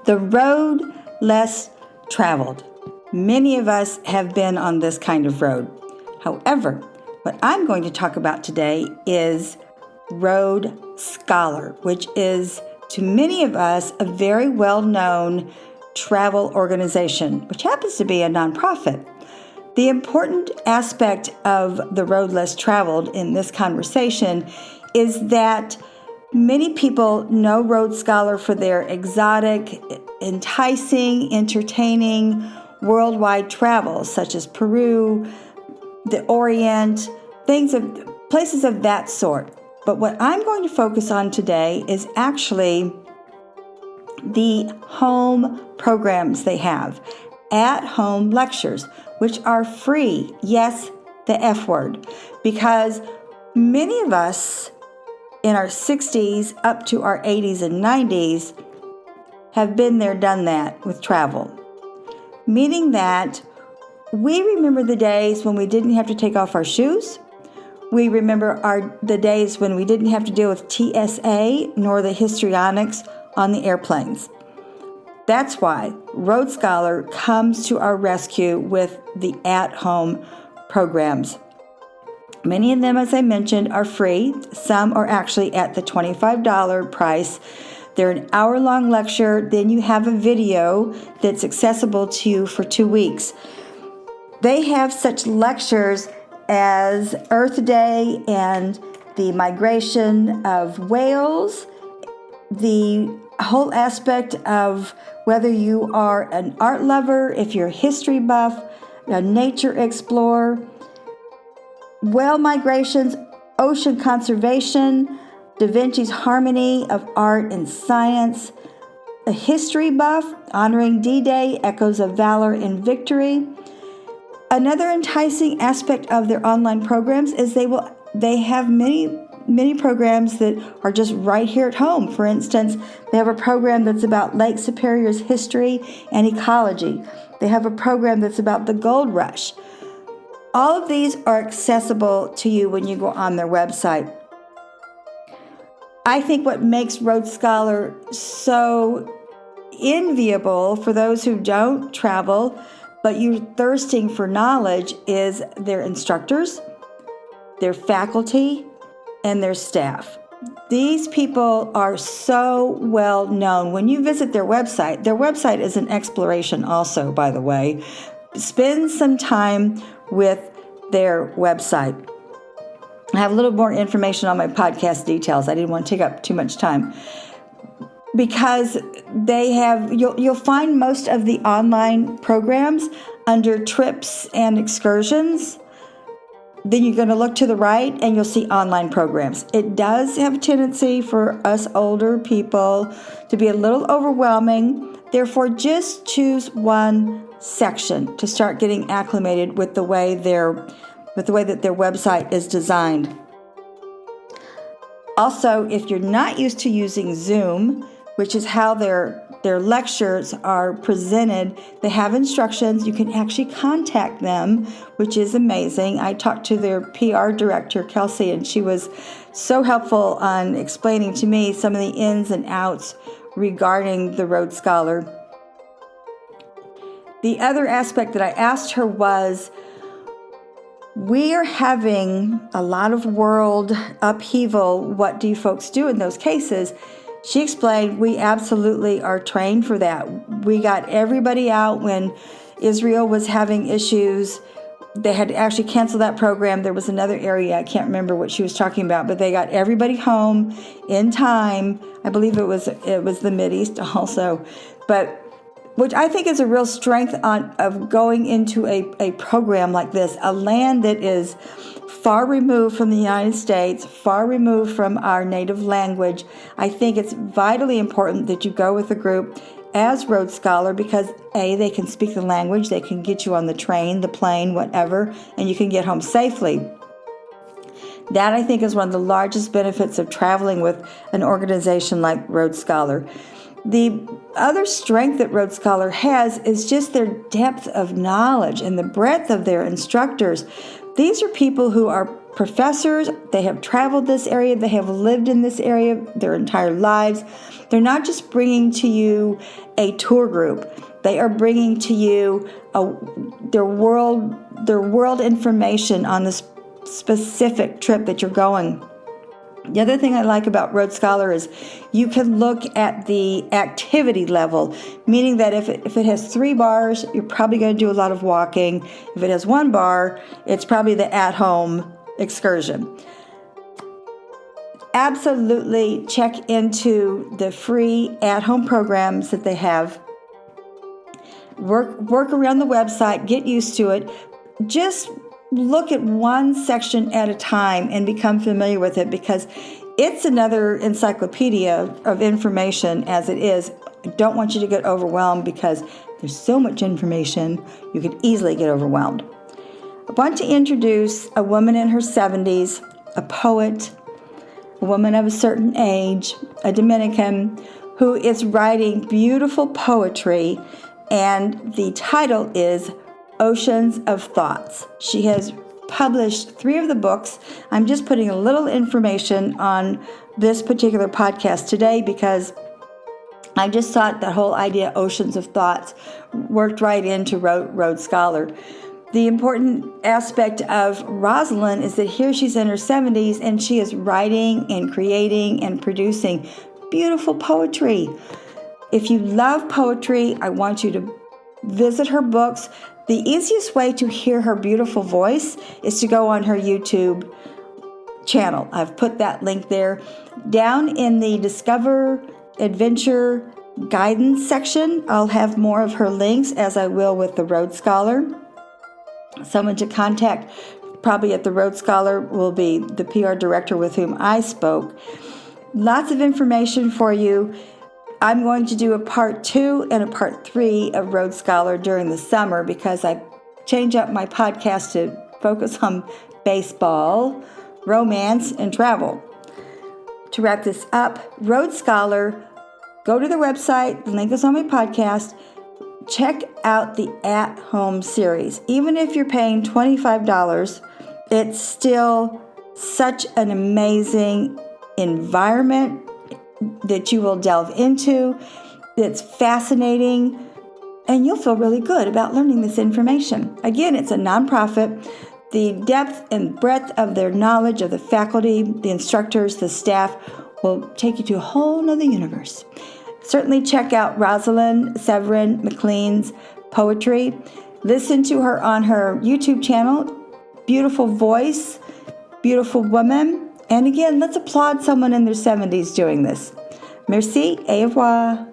The road less traveled. Many of us have been on this kind of road. However, what I'm going to talk about today is Road Scholar, which is, to many of us, a very well-known travel organization, which happens to be a nonprofit. The important aspect of the road less traveled in this conversation is that many people know Road Scholar for their exotic, enticing, entertaining, worldwide travel, such as Peru, the Orient, places of that sort. But what I'm going to focus on today is actually the home programs they have, at-home lectures, which are free. Yes, the F word, because many of us in our 60s up to our 80s and 90s have been there, done that with travel. Meaning that we remember the days when we didn't have to take off our shoes. We remember the days when we didn't have to deal with TSA nor the histrionics on the airplanes. That's why Road Scholar comes to our rescue with the at-home programs. Many of them, as I mentioned, are free. Some are actually at the $25 price. They're an hour-long lecture. Then you have a video that's accessible to you for 2 weeks. They have such lectures as Earth Day and the migration of whales, the whole aspect of whether you are an art lover, if you're a history buff, a nature explorer, whale migrations, ocean conservation, Da Vinci's harmony of art and science, a history buff, honoring D-Day, echoes of Valor and victory. Another enticing aspect of their online programs is they have many programs that are just right here at home. For instance, they have a program that's about Lake Superior's history and ecology. They have a program that's about the gold rush. All of these are accessible to you when you go on their website. I think what makes Road Scholar so enviable for those who don't travel, but you're thirsting for knowledge, is their instructors, their faculty, and their staff. These people are so well known. When you visit their website is an exploration also, by the way. Spend some time with their website. I have a little more information on my podcast details. I didn't want to take up too much time. Because they have, you'll find most of the online programs under trips and excursions. Then you're going to look to the right and you'll see online programs. It does have a tendency for us older people to be a little overwhelming. Therefore, just choose one section to start getting acclimated with the way that their website is designed. Also, if you're not used to using Zoom, which is how their lectures are presented, they have instructions. You can actually contact them, which is amazing. I talked to their PR director, Kelsey, and she was so helpful on explaining to me some of the ins and outs regarding the Road Scholar. The other aspect that I asked her was, we are having a lot of world upheaval. What do you folks do in those cases? She explained, we absolutely are trained for that. We got everybody out when Israel was having issues. They had to actually cancel that program. There was another area, I can't remember what she was talking about, but they got everybody home in time. I believe it was the Mideast also. But which I think is a real strength of going into a program like this, a land that is far removed from the United States, far removed from our native language. I think it's vitally important that you go with a group as Road Scholar because, A, they can speak the language, they can get you on the train, the plane, whatever, and you can get home safely. That, I think, is one of the largest benefits of traveling with an organization like Road Scholar. The other strength that Road Scholar has is just their depth of knowledge and the breadth of their instructors. These are people who are professors. They have traveled this area. They have lived in this area their entire lives. They're not just bringing to you a tour group. They are bringing to you their world information on this specific trip that you're going. The other thing I like about Road Scholar is you can look at the activity level, meaning that if it has 3 bars, you're probably going to do a lot of walking. If it has 1 bar, it's probably the at-home excursion. Absolutely check into the free at-home programs that they have. Work around the website, get used to it. Just look at one section at a time and become familiar with it, because it's another encyclopedia of information as it is. I don't want you to get overwhelmed because there's so much information, you could easily get overwhelmed. I want to introduce a woman in her 70s, a poet, a woman of a certain age, a Dominican, who is writing beautiful poetry, and the title is Oceans of Thoughts. She has published 3 of the books. I'm just putting a little information on this particular podcast today because I just thought that whole idea, Oceans of Thoughts, worked right into Road Scholar. The important aspect of Rosalind is that here she's in her 70s and she is writing and creating and producing beautiful poetry. If you love poetry, I want you to visit her books. The easiest way to hear her beautiful voice is to go on her YouTube channel. I've put that link there. Down in the Discover Adventure Guidance section, I'll have more of her links, as I will with the Road Scholar. Someone to contact probably at the Road Scholar will be the PR director with whom I spoke. Lots of information for you. I'm going to do a part 2 and a part 3 of Road Scholar during the summer because I change up my podcast to focus on baseball, romance, and travel. To wrap this up, Road Scholar, go to the website, the link is on my podcast. Check out the at-home series. Even if you're paying $25, it's still such an amazing environment that you will delve into. It's fascinating, and you'll feel really good about learning this information. Again, it's a nonprofit. The depth and breadth of their knowledge of the faculty, the instructors, the staff will take you to a whole nother universe. Certainly check out Rosalind Severin McLean's poetry. Listen to her on her YouTube channel. Beautiful voice, beautiful woman. And again, let's applaud someone in their 70s doing this. Merci, au revoir.